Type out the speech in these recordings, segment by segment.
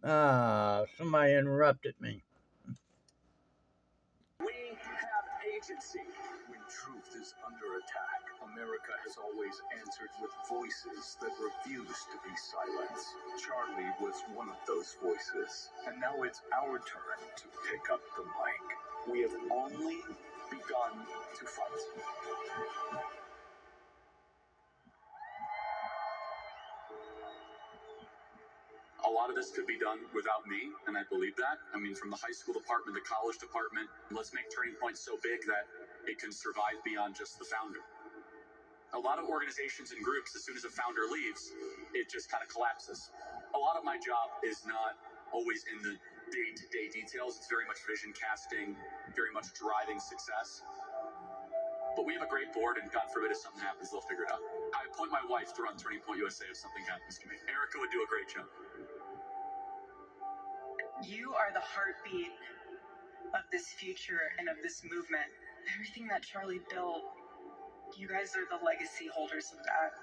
Somebody interrupted me. We have agency. When truth is under attack, America has always answered with voices that refuse to be silenced. Charlie was one of those voices, and now it's our turn to pick up the mic. We have only begun to fight. A lot of this could be done without me, and I believe that. I mean, from the high school department, the college department, let's make Turning Point so big that it can survive beyond just the founder. A lot of organizations and groups, as soon as a founder leaves, it just kind of collapses. A lot of my job is not always in the day-to-day details. It's very much vision casting, very much driving success. But we have a great board, and God forbid if something happens, they'll figure it out. I appoint my wife to run Turning Point USA if something happens to me. Erica would do a great job. You are the heartbeat of this future and of this movement. Everything that Charlie built, you guys are the legacy holders of that.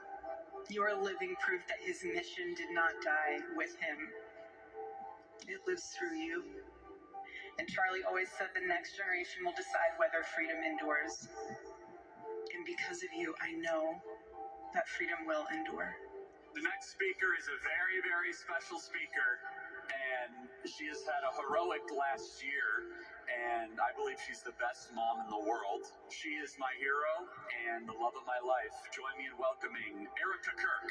You are living proof that his mission did not die with him. It lives through you. And Charlie always said the next generation will decide whether freedom endures. And because of you, I know that freedom will endure. The next speaker is a very, very special speaker, and she has had a heroic last year, and I believe she's the best mom in the world. She is my hero and the love of my life. Join me in welcoming Erica Kirk.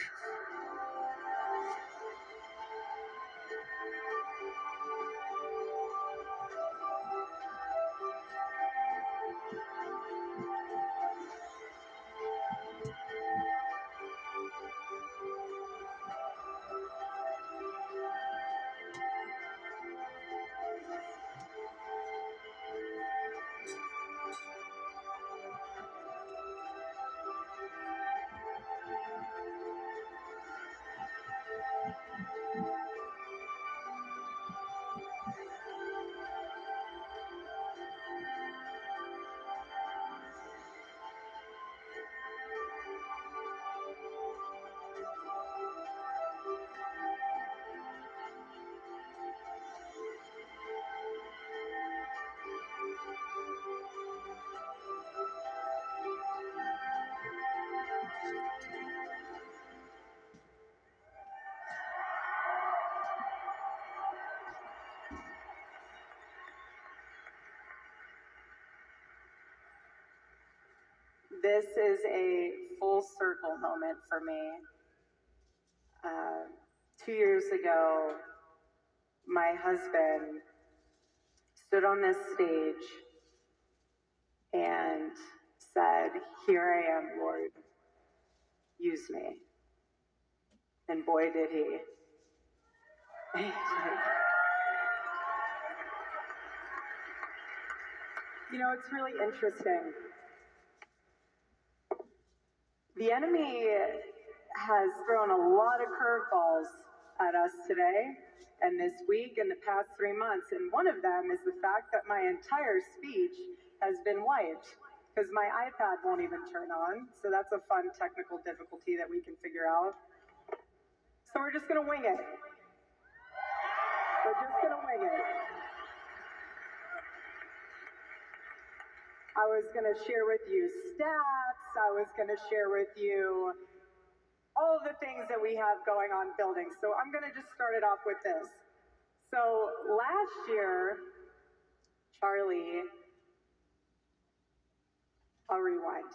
This is a full circle moment for me. 2 years ago, my husband stood on this stage and said, "Here I am, Lord, use me." And boy, did he. You know, it's really interesting. The enemy has thrown a lot of curveballs at us today and this week and the past 3 months. And one of them is the fact that my entire speech has been wiped because my iPad won't even turn on. So that's a fun technical difficulty that we can figure out. So we're just going to wing it. We're just going to wing it. I was going to share with you stats. I was going to share with you all of the things that we have going on building. So I'm going to just start it off with this. So last year, Charlie, I'll rewind.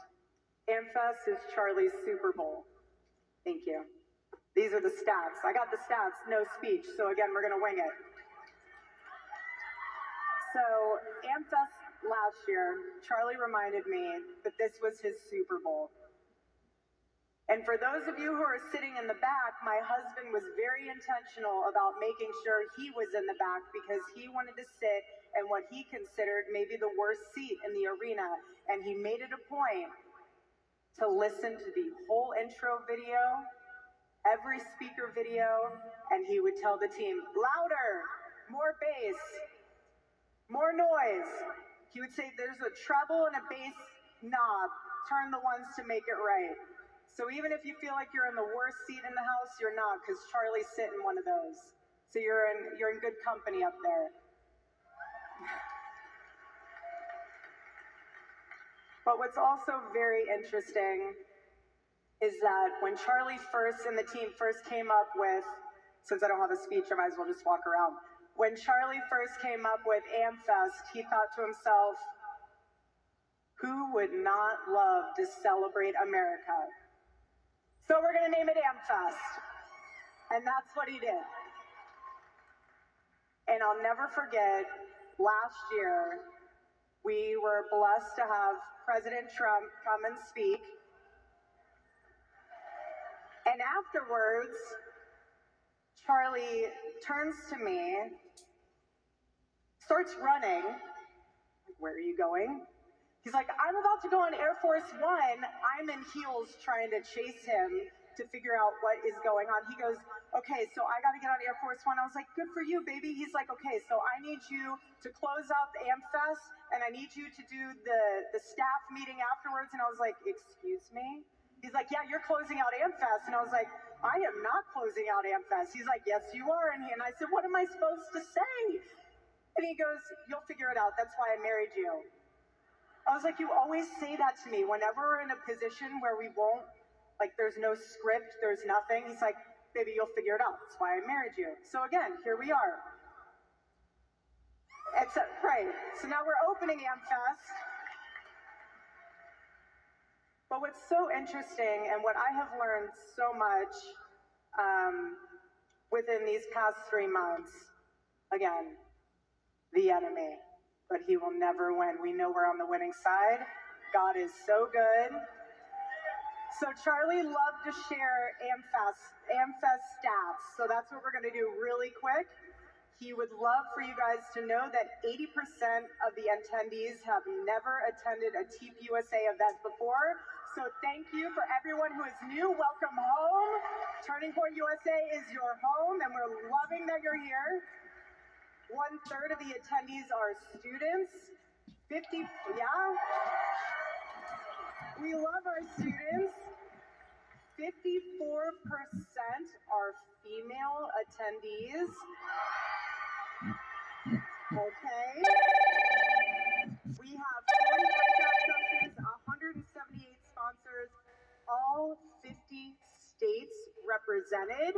AmFest is Charlie's Super Bowl. Thank you. These are the stats. I got the stats, no speech. So again, we're going to wing it. So AmFest last year, Charlie reminded me that this was his Super Bowl. And for those of you who are sitting in the back, my husband was very intentional about making sure he was in the back because he wanted to sit in what he considered maybe the worst seat in the arena. And he made it a point to listen to the whole intro video, every speaker video, and he would tell the team, louder, more bass, more noise. He would say, there's a treble and a bass knob, turn the ones to make it right. So even if you feel like you're in the worst seat in the house, you're not, because Charlie's sitting in one of those. So you're in good company up there. But what's also very interesting is that when Charlie first and the team first came up with, since I don't have a speech, I might as well just walk around. When Charlie first came up with AmFest, he thought to himself, who would not love to celebrate America? So we're gonna name it AmFest. And that's what he did. And I'll never forget, last year, we were blessed to have President Trump come and speak. And afterwards, Charlie turns to me, starts running. Like, where are you going? He's like, I'm about to go on Air Force One. I'm in heels trying to chase him to figure out what is going on. He goes, okay, so I got to get on Air Force One. I was like, good for you, baby. He's like, okay, so I need you to close out the AmFest, and I need you to do the staff meeting afterwards. And I was like, excuse me? He's like, yeah, you're closing out AmFest. And I was like, I am not closing out AmFest. He's like, yes, you are. And I said, what am I supposed to say? And he goes, you'll figure it out. That's why I married you. I was like, you always say that to me whenever we're in a position where we won't, like there's no script, there's nothing. He's like, baby, you'll figure it out. That's why I married you. So again, here we are. Right, so now we're opening AmFest. But what's so interesting and what I have learned so much within these past 3 months, again, the enemy, but he will never win. We know we're on the winning side. God is so good. So Charlie loved to share AmFest stats. So that's what we're going to do really quick. He would love for you guys to know that 80% of the attendees have never attended a TeepUSA event before. So thank you for everyone who is new. Welcome home. Turning Point USA is your home, and we're loving that you're here. 1/3 of the attendees are students. 50, yeah. We love our students. 54% are female attendees. Okay. We have 40 breakout sessions, 178 sponsors, all 50 states represented.